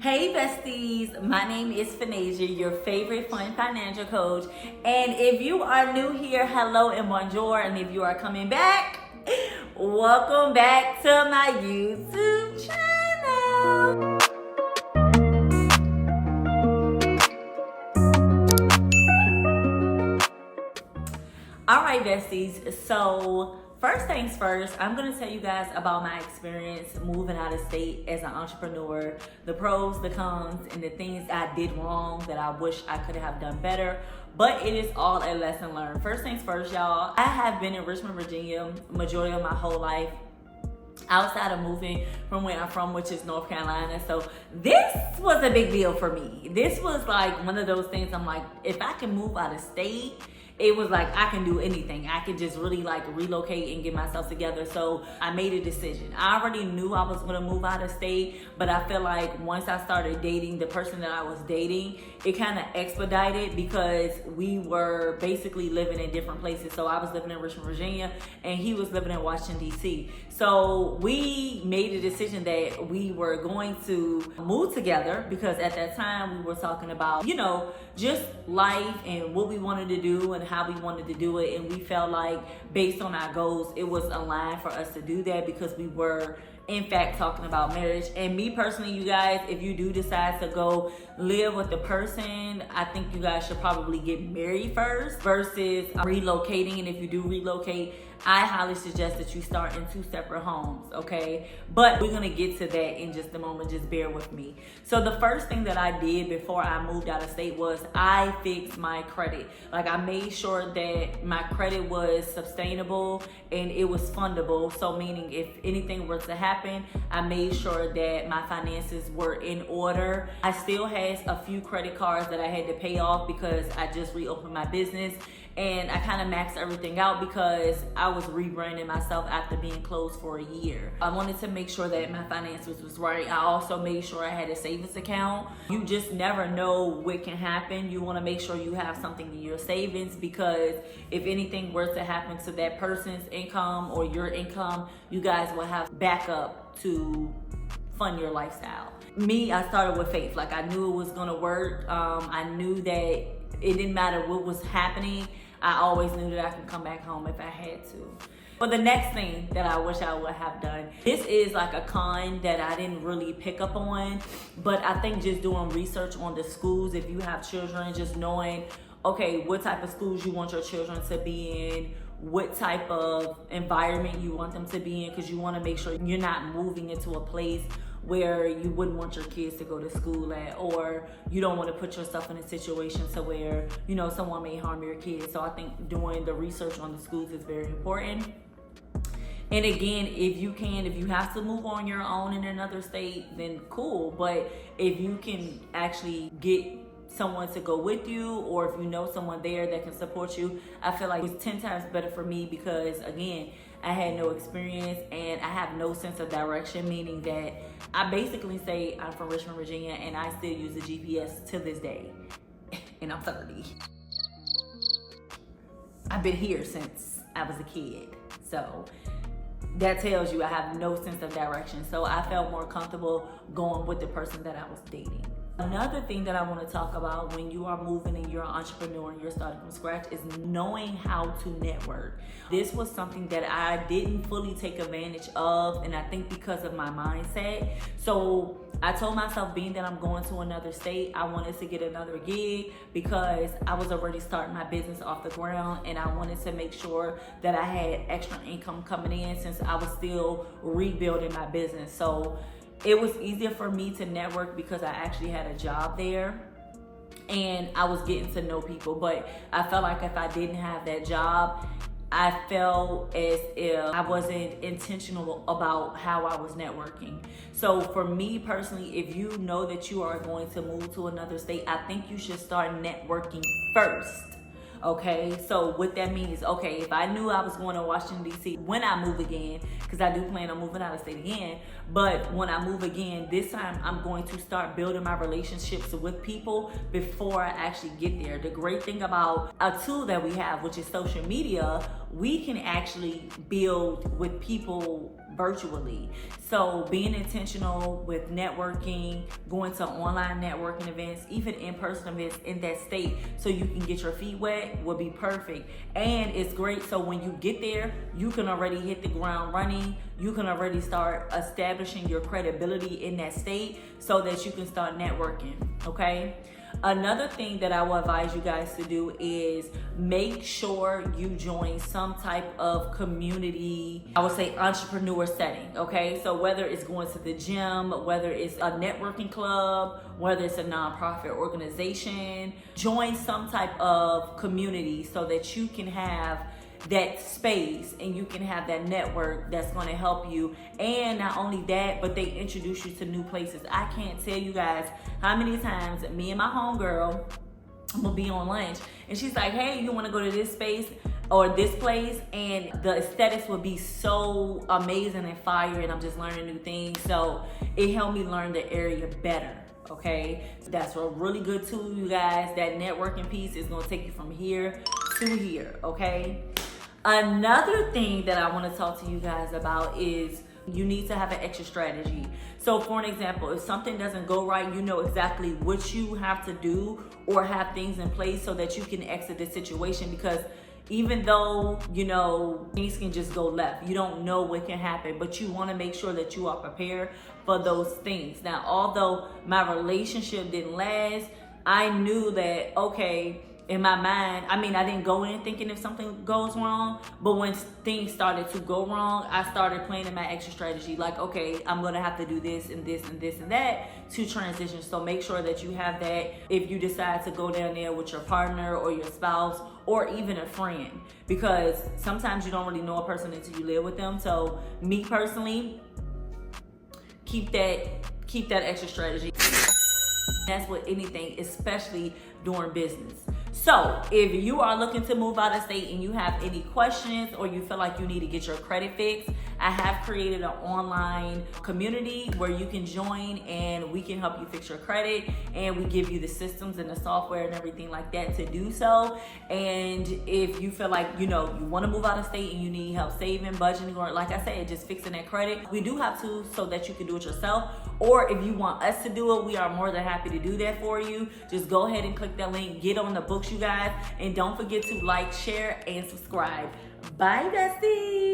Hey besties, my name is Fanasia, your favorite fun financial coach. And if you are new here, hello and bonjour. And if you are coming back, welcome back to my YouTube channel. All right, besties. So first things first, I'm going to tell you guys about my experience moving out of state as an entrepreneur, the pros, the cons, and the things I did wrong that I wish I could have done better. But it is all a lesson learned. First things first, y'all. I have been in Richmond, Virginia, majority of my whole life, outside of moving from where I'm from, which is North Carolina. So this was a big deal for me. This was like one of those things I'm like, if I can move out of state, it was like I can do anything. I could just really like relocate and get myself together. So I made a decision. I already knew I was gonna move out of state, but I feel like once I started dating the person that I was dating, it kind of expedited because we were basically living in different places. So I was living in Richmond, Virginia, and he was living in Washington, D.C. So we made a decision that we were going to move together because at that time we were talking about, just life and what we wanted to do and how we wanted to do it. And we felt like based on our goals, it was aligned for us to do that because we were in fact talking about marriage. And me personally, you guys, if you do decide to go live with the person, I think you guys should probably get married first versus relocating. And if you do relocate, I highly suggest that you start in 2 separate homes, okay? But we're gonna get to that in just a moment, just bear with me. So the first thing that I did before I moved out of state was I fixed my credit. Like I made sure that my credit was sustainable and it was fundable. So meaning if anything were to happen, I made sure that my finances were in order. I still had a few credit cards that I had to pay off because I just reopened my business. And I kind of maxed everything out because I was rebranding myself after being closed for a year. I wanted to make sure that my finances was right. I also made sure I had a savings account. You just never know what can happen. You want to make sure you have something in your savings because if anything were to happen to that person's income or your income, you guys will have backup to fund your lifestyle. Me, I started with faith. Like I knew it was going to work. I knew that it didn't matter what was happening. I always knew that I could come back home if I had to. But the next thing that I wish I would have done, this is like a con that I didn't really pick up on, but I think just doing research on the schools, if you have children, just knowing, okay, what type of schools you want your children to be in, what type of environment you want them to be in, because you want to make sure you're not moving into a place where you wouldn't want your kids to go to school at, or you don't want to put yourself in a situation to where, someone may harm your kids. So I think doing the research on the schools is very important. And again, if you have to move on your own in another state, then cool. But if you can actually get someone to go with you, or if you know someone there that can support you, I feel like it's 10 times better for me because again, I had no experience and I have no sense of direction, meaning that I basically say I'm from Richmond, Virginia, and I still use the GPS to this day. And I'm 30. I've been here since I was a kid. So that tells you I have no sense of direction. So I felt more comfortable going with the person that I was dating. Another thing that I want to talk about when you are moving and you're an entrepreneur and you're starting from scratch is knowing how to network. This was something that I didn't fully take advantage of, and I think because of my mindset. So I told myself, being that I'm going to another state, I wanted to get another gig because I was already starting my business off the ground, and I wanted to make sure that I had extra income coming in since I was still rebuilding my business. So it was easier for me to network because I actually had a job there and I was getting to know people. But I felt like if I didn't have that job, I felt as if I wasn't intentional about how I was networking. So for me personally, if you know that you are going to move to another state, I think you should start networking first. Okay, so what that means, okay, if I knew I was going to Washington, D.C. when I move again, because I do plan on moving out of state again, but when I move again, this time I'm going to start building my relationships with people before I actually get there. The great thing about a tool that we have, which is social media, we can actually build with people virtually. So being intentional with networking, going to online networking events, even in-person events in that state so you can get your feet wet would be perfect. And it's great so when you get there, you can already hit the ground running. You can already start establishing your credibility in that state so that you can start networking, okay? Another thing that I will advise you guys to do is make sure you join some type of community, I would say entrepreneur setting, okay? So whether it's going to the gym, whether it's a networking club, whether it's a nonprofit organization, join some type of community so that you can have that space and you can have that network that's going to help you. And not only that, but they introduce you to new places. I can't tell you guys how many times me and my homegirl will be on lunch and she's like, hey, you want to go to this space or this place? And the aesthetics will be so amazing and fire, and I'm just learning new things. So it helped me learn the area better. Okay, that's a really good tool, you guys. That networking piece is going to take you from here to here. Okay, another thing that I want to talk to you guys about is you need to have an exit strategy. So for an example, if something doesn't go right, you know exactly what you have to do or have things in place so that you can exit the situation. Because even though, you know, things can just go left, you don't know what can happen, but you want to make sure that you are prepared for those things. Now, although my relationship didn't last, I knew that, okay, in my mind, I mean, I didn't go in thinking if something goes wrong, but when things started to go wrong, I started planning my exit strategy. Like, okay, I'm gonna have to do this and this and this and that to transition. So make sure that you have that if you decide to go down there with your partner or your spouse or even a friend, because sometimes you don't really know a person until you live with them. So me personally, keep that exit strategy. That's with anything, especially during business. So if you are looking to move out of state and you have any questions or you feel like you need to get your credit fixed, I have created an online community where you can join and we can help you fix your credit, and we give you the systems and the software and everything like that to do so. And if you feel like, you know, you want to move out of state and you need help saving, budgeting, or like I said, just fixing that credit, we do have tools so that you can do it yourself. Or if you want us to do it, we are more than happy to do that for you. Just go ahead and click that link, get on the books, you guys, and don't forget to like, share, and subscribe. Bye, besties.